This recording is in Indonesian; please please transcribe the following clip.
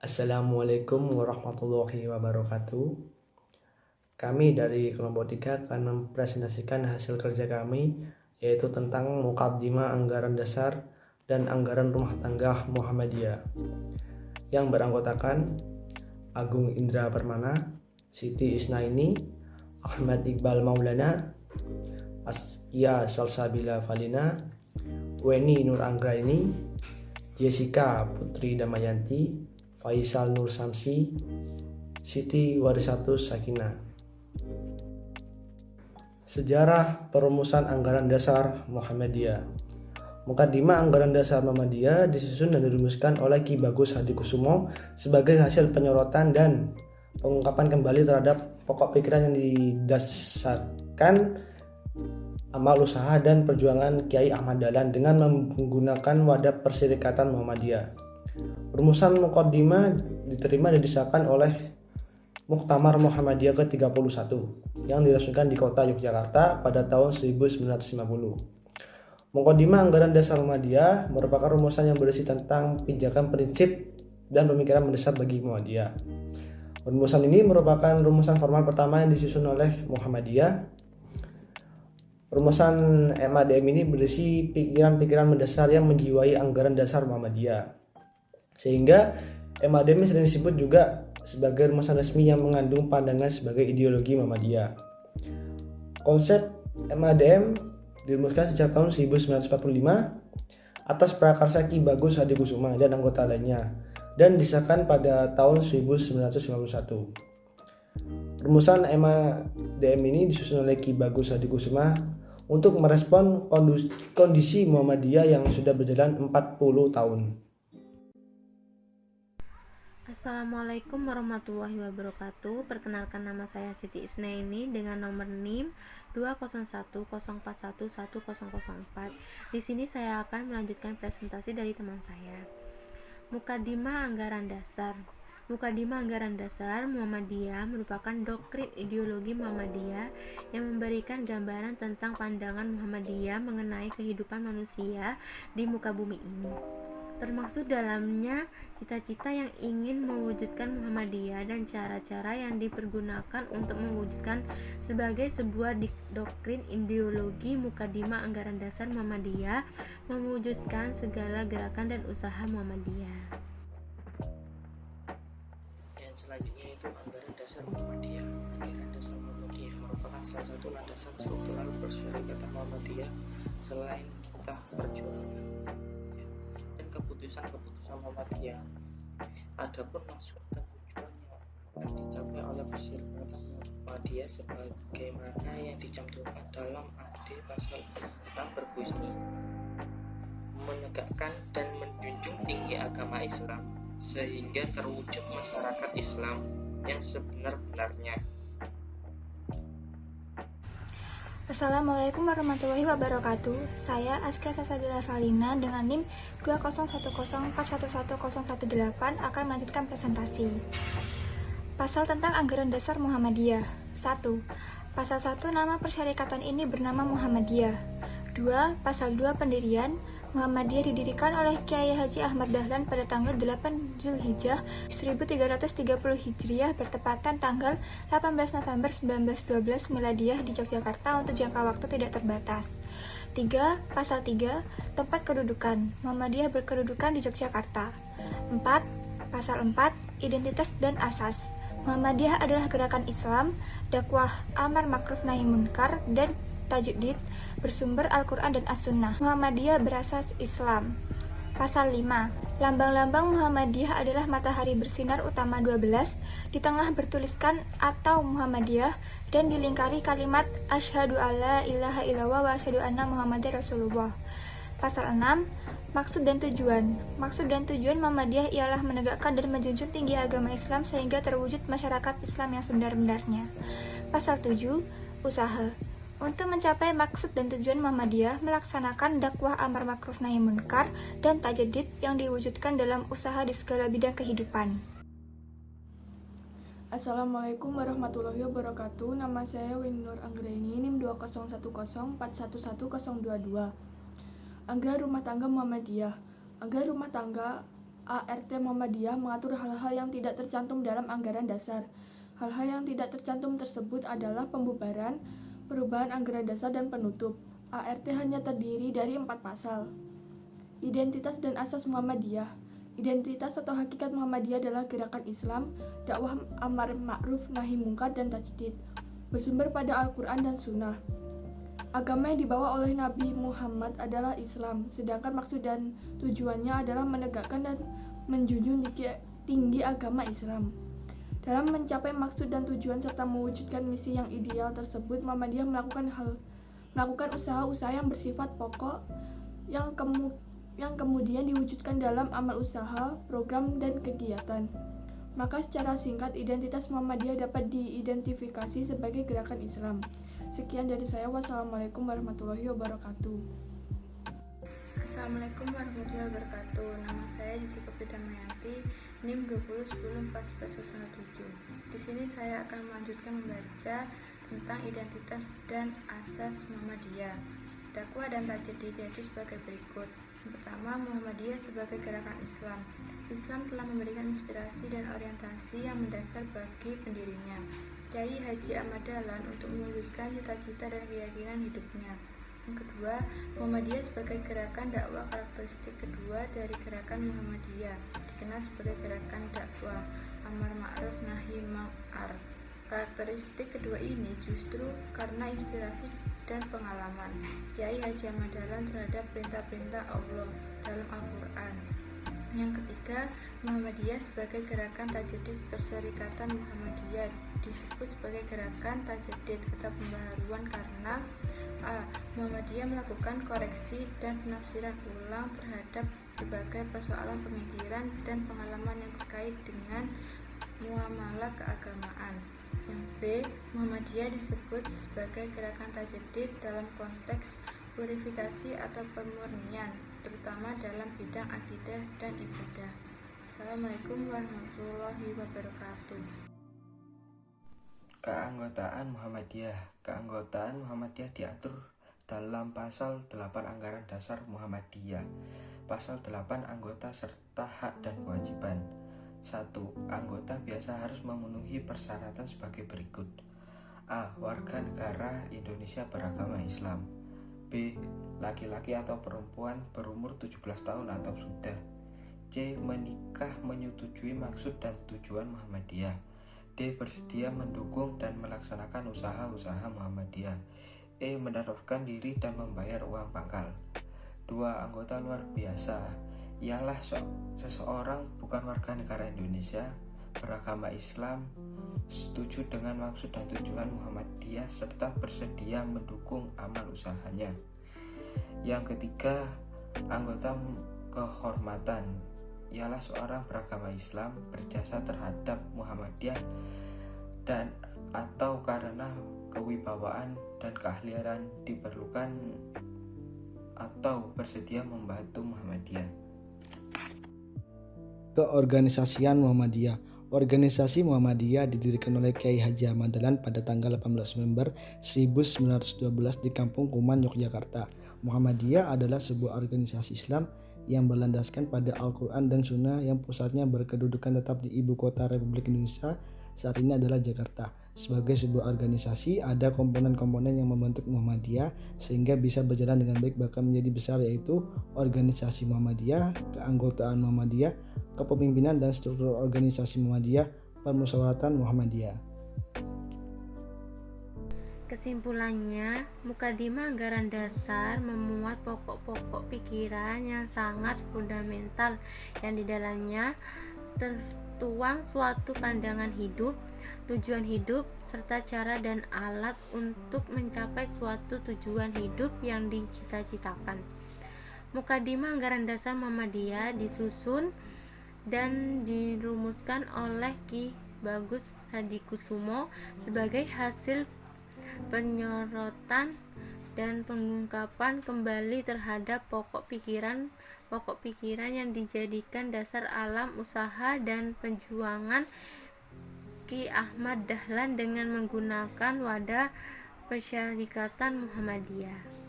Assalamualaikum warahmatullahi wabarakatuh. Kami dari kelompok 3 akan mempresentasikan hasil kerja kami, yaitu tentang mukaddimah anggaran dasar dan anggaran rumah tangga Muhammadiyah, yang beranggotakan Agung Indra Permana, Siti Isnaini, Ahmad Iqbal Maulana, Askia Salsabila Valina, Weni Nur Anggraini, Jessica Putri Damayanti, Faisal Nur Samsi, Siti Warisatus Sakinah. Sejarah perumusan anggaran dasar Muhammadiyah. Mukaddimah anggaran dasar Muhammadiyah disusun dan dirumuskan oleh Ki Bagus Hadikusumo sebagai hasil penyorotan dan pengungkapan kembali terhadap pokok pikiran yang didasarkan amal usaha dan perjuangan Kiai Ahmad Dahlan dengan menggunakan wadah Perserikatan Muhammadiyah. Rumusan mukaddimah diterima dan disahkan oleh Muktamar Muhammadiyah ke-31 yang diresmikan di kota Yogyakarta pada tahun 1950. Mukaddimah anggaran dasar Muhammadiyah merupakan rumusan yang berisi tentang pijakan prinsip dan pemikiran mendasar bagi Muhammadiyah. Rumusan ini merupakan rumusan formal pertama yang disusun oleh Muhammadiyah. Rumusan MADM ini berisi pikiran-pikiran mendasar yang menjiwai anggaran dasar Muhammadiyah. Sehingga MADM sering disebut juga sebagai rumusan resmi yang mengandung pandangan sebagai ideologi Muhammadiyah. Konsep MADM dirumuskan sejak tahun 1945 atas prakarsa Ki Bagus Hadikusuma dan anggota lainnya dan disahkan pada tahun 1951. Rumusan MADM ini disusun oleh Ki Bagus Hadikusuma untuk merespon kondisi Muhammadiyah yang sudah berjalan 40 tahun. Assalamualaikum warahmatullahi wabarakatuh. Perkenalkan, nama saya Siti Isnaini dengan nomor NIM 20104110004. Di sini saya akan melanjutkan presentasi dari teman saya. Mukaddimah anggaran dasar. Mukaddimah anggaran dasar Muhammadiyah merupakan doktrin ideologi Muhammadiyah yang memberikan gambaran tentang pandangan Muhammadiyah mengenai kehidupan manusia di muka bumi ini. Termaksud dalamnya cita-cita yang ingin mewujudkan Muhammadiyah dan cara-cara yang dipergunakan untuk mewujudkan sebagai sebuah doktrin ideologi. Mukaddimah anggaran dasar Muhammadiyah mewujudkan segala gerakan dan usaha Muhammadiyah. Dan selanjutnya itu anggaran dasar Muhammadiyah. Anggaran dasar Muhammadiyah merupakan salah satu landasan struktural persyarikatan Muhammadiyah selain kitab perjuangan keputusan Muhammadiyah. Adapun maksud dan tujuan yang akan dicapai oleh persyarikatan Muhammadiyah sebagaimana yang dicantumkan dalam AD pasal 6 berbunyi menegakkan dan menjunjung tinggi agama Islam sehingga terwujud masyarakat Islam yang sebenar-benarnya. Assalamualaikum warahmatullahi wabarakatuh. Saya Askia Salsabila Valina dengan NIM 20104110018 akan melanjutkan presentasi. Pasal tentang anggaran dasar Muhammadiyah. 1. Pasal 1, nama persyarikatan ini bernama Muhammadiyah. 2. Pasal 2, pendirian. Muhammadiyah didirikan oleh Kiai Haji Ahmad Dahlan pada tanggal 8 Zulhijjah 1330 Hijriah bertepatan tanggal 18 November 1912 Miladiyah di Yogyakarta untuk jangka waktu tidak terbatas. 3. Pasal 3, tempat kedudukan. Muhammadiyah berkedudukan di Yogyakarta. 4. Pasal 4, identitas dan asas. Muhammadiyah adalah gerakan Islam, dakwah amar ma'ruf nahi munkar, dan tajdid bersumber Al-Quran dan As-Sunnah. Muhammadiyah berasas Islam. Pasal 5. Lambang-lambang Muhammadiyah adalah matahari bersinar utama 12, di tengah bertuliskan atau Muhammadiyah, dan dilingkari kalimat Asyhadu alla ilaha illallah wa asyhadu anna Muhammadar Rasulullah. Pasal 6. Maksud dan tujuan. Maksud dan tujuan Muhammadiyah ialah menegakkan dan menjunjung tinggi agama Islam sehingga terwujud masyarakat Islam yang sebenar-benarnya. Pasal 7. Usaha. Untuk mencapai maksud dan tujuan Muhammadiyah melaksanakan dakwah amar ma'ruf nahi munkar dan tajdid yang diwujudkan dalam usaha di segala bidang kehidupan. Assalamualaikum warahmatullahi wabarakatuh. Nama saya Weni Nur Anggraini, NIM 20104110022. Anggaran rumah tangga Muhammadiyah. Anggaran rumah tangga ART Muhammadiyah mengatur hal-hal yang tidak tercantum dalam anggaran dasar. Hal-hal yang tidak tercantum tersebut adalah pembubaran, perubahan anggaran dasar, dan penutup. ART hanya terdiri dari 4 pasal. Identitas dan asas Muhammadiyah. Identitas atau hakikat Muhammadiyah adalah gerakan Islam, dakwah amar ma'ruf nahi mungkar dan tajdid, bersumber pada Al-Quran dan Sunnah. Agama yang dibawa oleh Nabi Muhammad adalah Islam, sedangkan maksud dan tujuannya adalah menegakkan dan menjunjung tinggi agama Islam. Dalam mencapai maksud dan tujuan serta mewujudkan misi yang ideal tersebut, Muhammadiyah melakukan usaha-usaha yang bersifat pokok yang kemudian diwujudkan dalam amal usaha, program, dan kegiatan. Maka secara singkat, identitas Muhammadiyah dapat diidentifikasi sebagai gerakan Islam. Sekian dari saya. Wassalamualaikum warahmatullahi wabarakatuh. Assalamualaikum warahmatullahi wabarakatuh. Nama saya Jessica Damayanti, NIM 201014-117. Di sini saya akan melanjutkan membaca tentang identitas dan asas Muhammadiyah. Dakwah dan tajdid yaitu sebagai berikut. Yang pertama, Muhammadiyah sebagai gerakan Islam. Islam telah memberikan inspirasi dan orientasi yang mendasar bagi pendirinya, Kyai Haji Ahmad Dahlan, untuk mewujudkan cita-cita dan keyakinan hidupnya. Yang kedua, Muhammadiyah sebagai gerakan dakwah. Karakteristik kedua dari gerakan Muhammadiyah dikenal sebagai gerakan dakwah amar ma'ruf nahi mungkar. Karakteristik kedua ini justru karena inspirasi dan pengalaman Kyai Haji Ahmad Dahlan terhadap perintah-perintah Allah dalam Al-Quran. Yang ketiga, Muhammadiyah sebagai gerakan tajdid. Perserikatan Muhammadiyah disebut sebagai gerakan tajdid atau pembaharuan karena a. Muhammadiyah melakukan koreksi dan penafsiran ulang terhadap berbagai persoalan pemikiran dan pengalaman yang terkait dengan muamalah keagamaan. Yang B. Muhammadiyah disebut sebagai gerakan tajdid dalam konteks purifikasi atau pemurnian, terutama dalam bidang akidah dan ibadah. Assalamualaikum warahmatullahi wabarakatuh. Keanggotaan Muhammadiyah. Keanggotaan Muhammadiyah diatur dalam pasal 8 Anggaran Dasar Muhammadiyah. Pasal 8 Anggota serta hak dan kewajiban. 1. Anggota biasa harus memenuhi persyaratan sebagai berikut. A. Warga negara Indonesia beragama Islam. B. Laki-laki atau perempuan berumur 17 tahun atau sudah. C. Menikah menyetujui maksud dan tujuan Muhammadiyah. D. Bersedia mendukung dan melaksanakan usaha-usaha Muhammadiyah. E. Mendaftarkan diri dan membayar uang pangkal. 2. Anggota luar biasa ialah seseorang bukan warga negara Indonesia, beragama Islam, setuju dengan maksud dan tujuan Muhammadiyah, serta bersedia mendukung amal usahanya. Yang ketiga, anggota kehormatan ialah seorang beragama Islam, berjasa terhadap Muhammadiyah dan atau karena kewibawaan dan keahlian diperlukan atau bersedia membantu Muhammadiyah. Keorganisasian Muhammadiyah. Organisasi Muhammadiyah didirikan oleh Kyai Haji Ahmad Dahlan pada tanggal 18 November 1912 di Kampung Kuman, Yogyakarta. Muhammadiyah adalah sebuah organisasi Islam yang berlandaskan pada Al-Quran dan Sunnah yang pusatnya berkedudukan tetap di ibu kota Republik Indonesia saat ini adalah Jakarta. Sebagai sebuah organisasi, ada komponen-komponen yang membentuk Muhammadiyah sehingga bisa berjalan dengan baik bahkan menjadi besar, yaitu organisasi Muhammadiyah, keanggotaan Muhammadiyah, kepemimpinan dan struktur organisasi Muhammadiyah, permusyawaratan Muhammadiyah. Kesimpulannya, Mukadimah Anggaran Dasar memuat pokok-pokok pikiran yang sangat fundamental yang di dalamnya tertuang suatu pandangan hidup, tujuan hidup, serta cara dan alat untuk mencapai suatu tujuan hidup yang dicita-citakan. Mukadimah Anggaran Dasar Muhammadiyah disusun dan dirumuskan oleh Ki Bagus Hadikusumo sebagai hasil penyorotan dan pengungkapan kembali terhadap pokok pikiran yang dijadikan dasar alam usaha dan perjuangan Ki Ahmad Dahlan dengan menggunakan wadah Persyarikatan Muhammadiyah.